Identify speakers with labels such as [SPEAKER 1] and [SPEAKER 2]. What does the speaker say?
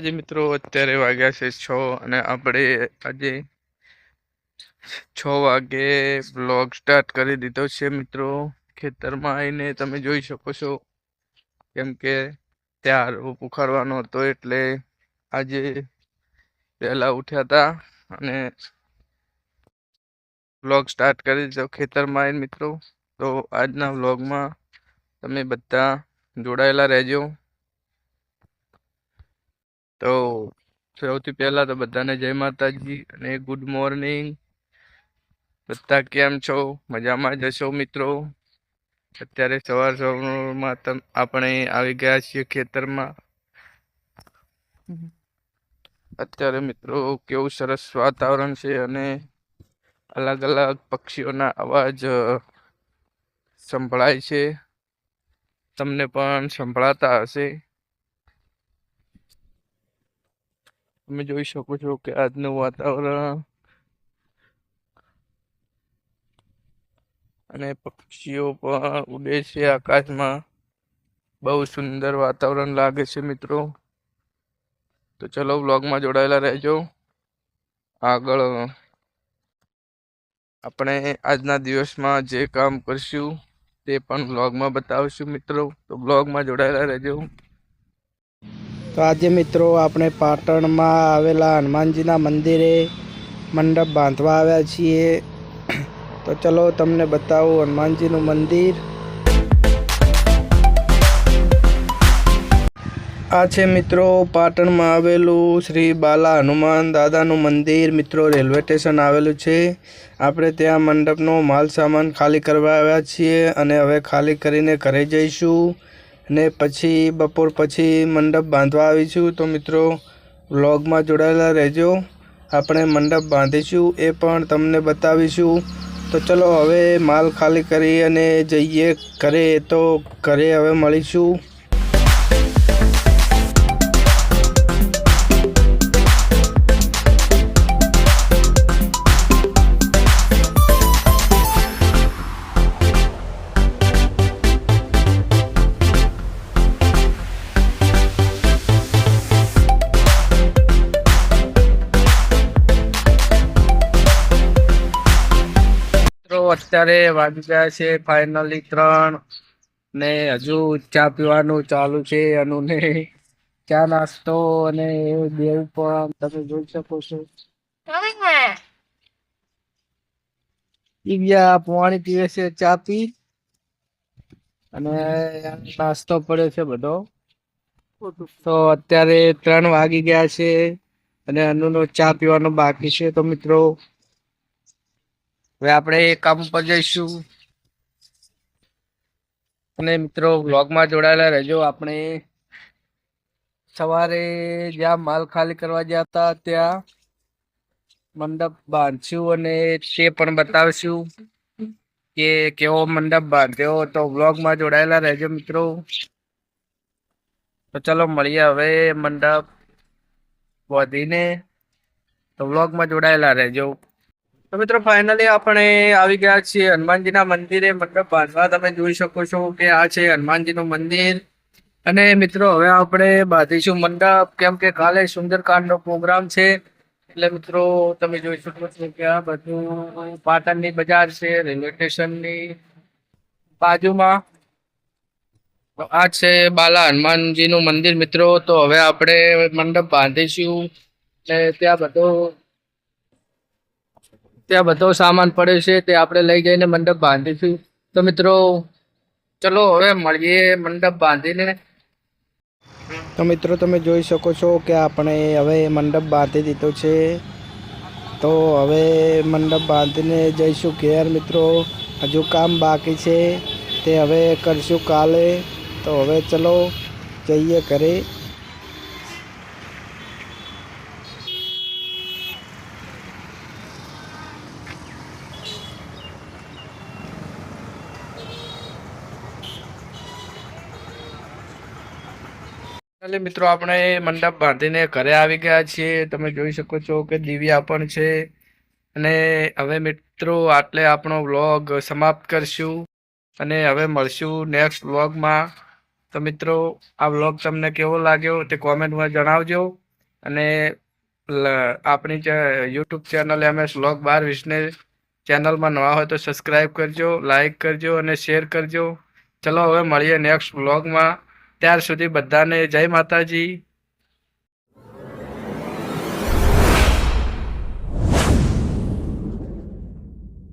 [SPEAKER 1] જે મિત્રો અત્યારે વાગ્યા છે 6 અને આપણે આજે 6 વાગે બ્લોગ સ્ટાર્ટ કરી દીધો છે મિત્રો. ખેતરમાં આવીને તમે જોઈ શકો છો, કેમ કે ત્યાં ઉખાડવાનો હતો એટલે આજે વહેલા ઉઠ્યા હતા અને બ્લોગ સ્ટાર્ટ કરી દીધો ખેતરમાં આવીને મિત્રો. તો આજના બ્લોગમાં તમે બધા જોડાયેલા રહેજો. તો સૌથી પહેલા તો બધાને જય માતાજી અને ગુડ મોર્નિંગ. બધા કેમ છો? મજામાં જશો મિત્રો? અત્યારે સવારમાં આપણે આવી ગયા છીએ ખેતરમાં. અત્યારે મિત્રો કેવું સરસ વાતાવરણ છે અને અલગ અલગ પક્ષીઓના અવાજ સંભળાય છે. તમને પણ સંભળાતા હશે. તમે જોઈ શકો છો કે આજનું વાતાવરણ અને પક્ષીઓ પણ ઉડે છે આકાશમાં. બહુ સુંદર વાતાવરણ લાગે છે મિત્રો. તો ચલો વ્લોગમાં જોડાયેલા રહેજો. આગળ આપણે આજના દિવસમાં જે કામ કરશું તે પણ વ્લોગમાં બતાવશું મિત્રો. તો વ્લોગમાં જોડાયેલા રહેજો.
[SPEAKER 2] તો આજે મિત્રો આપણે પાટણમાં આવેલા હનુમાનજીના મંદિરે મંડપ બાંધવા આવ્યા છીએ. તો ચલો તમને બતાવું હનુમાનજીનું મંદિર. આ છે મિત્રો પાટણમાં આવેલું શ્રી બાલા હનુમાન દાદાનું મંદિર. મિત્રો રેલવે સ્ટેશન આવેલું છે. આપણે ત્યાં મંડપનો માલ સામાન ખાલી કરવા આવ્યા છીએ અને હવે ખાલી કરીને ઘરે જઈશું ને પછી બપોર પછી મંડપ બાંધવા આવીશું. તો મિત્રો વ્લોગમાં જોડાયેલા રહેજો. આપણે મંડપ બાંધીશું એ પણ તમને બતાવીશું. તો ચલો હવે માલ ખાલી કરી અને જઈએ ઘરે. તો ઘરે હવે મળીશું.
[SPEAKER 1] અત્યારે વાગી ગયા છે ફાઇનલી 3 ને હજુ ચા પીવાનું ચાલુ છે. અને ચા નાસ્તો અને દેવ પણ તમે જોઈ શકો છો. દિવ્યા પાણી પીવે છે, ચા પી અને નાસ્તો પડ્યો છે બધો. તો અત્યારે 3 વાગી ગયા છે અને અનુનો ચા પીવાનો બાકી છે. તો મિત્રો હવે આપણે કામ પર જઈશું અને મિત્રો વ્લોગમાં જોડાયેલા રહેજો. આપણે સવારે જ્યાં માલ ખાલી કરવા ગયા હતા ત્યાં મંડપ બાંધશું અને તે પણ બતાવશું કે કેવો મંડપ બાંધ્યો. તો વ્લોગમાં જોડાયેલા રહેજો મિત્રો. તો ચલો મળીએ હવે મંડપ બાંધીને. તો વ્લોગમાં જોડાયેલા રહેજો. તો મિત્રો ફાઇનલી આપણે આવી ગયા છીએ હનુમાનજીના મંદિરે મંડપ બાંધવા. તમે જોઈ શકો છો કે આ છે હનુમાનજીનું મંદિર. અને મિત્રો હવે આપણે બાંધીશું મંડપ, કેમ કે કાલે સુંદરકાંડનો પ્રોગ્રામ છે. એટલે મિત્રો તમે જોઈ શકો છો કે આ બધું પાટણની બજાર છે, રેલવે સ્ટેશનની બાજુમાં. તો આ છે બાલા હનુમાનજીનું મંદિર મિત્રો. તો હવે આપણે મંડપ બાંધીશું ને ત્યાં બધો સામાન પડ્યો છે તે આપણે લઈ જઈને મંડપ બાંધીશું. તો મિત્રો ચલો હવે મળીએ મંડપ બાંધીને.
[SPEAKER 2] તો મિત્રો તમે જોઈ શકો છો કે આપણે હવે મંડપ બાંધી દીધો છે. તો હવે મંડપ બાંધીને જઈશું ઘેર મિત્રો. હજુ કામ બાકી છે તે હવે કરશું કાલે. તો હવે ચલો જઈએ ઘરે.
[SPEAKER 1] મિત્રો આપણે મંડપ બાંધીને ઘરે આવી ગયા છીએ. તમે જોઈ શકો છો કે દિવ્યા પણ છે. અને હવે મિત્રો આટલે આપણો વ્લોગ સમાપ્ત કરશું અને હવે મળશું નેક્સ્ટ વ્લોગમાં. તો મિત્રો આ વ્લોગ તમને કેવો લાગ્યો તે કોમેન્ટમાં જણાવજો. અને આપણી યુટ્યુબ ચેનલ MS વ્લોગ 12-20 ચેનલમાં નવા હોય તો સબસ્ક્રાઈબ કરજો, લાઈક કરજો અને શેર કરજો. ચલો હવે મળીએ નેક્સ્ટ વ્લોગમાં. ત્યાર સુધી બધાને જય માતાજી.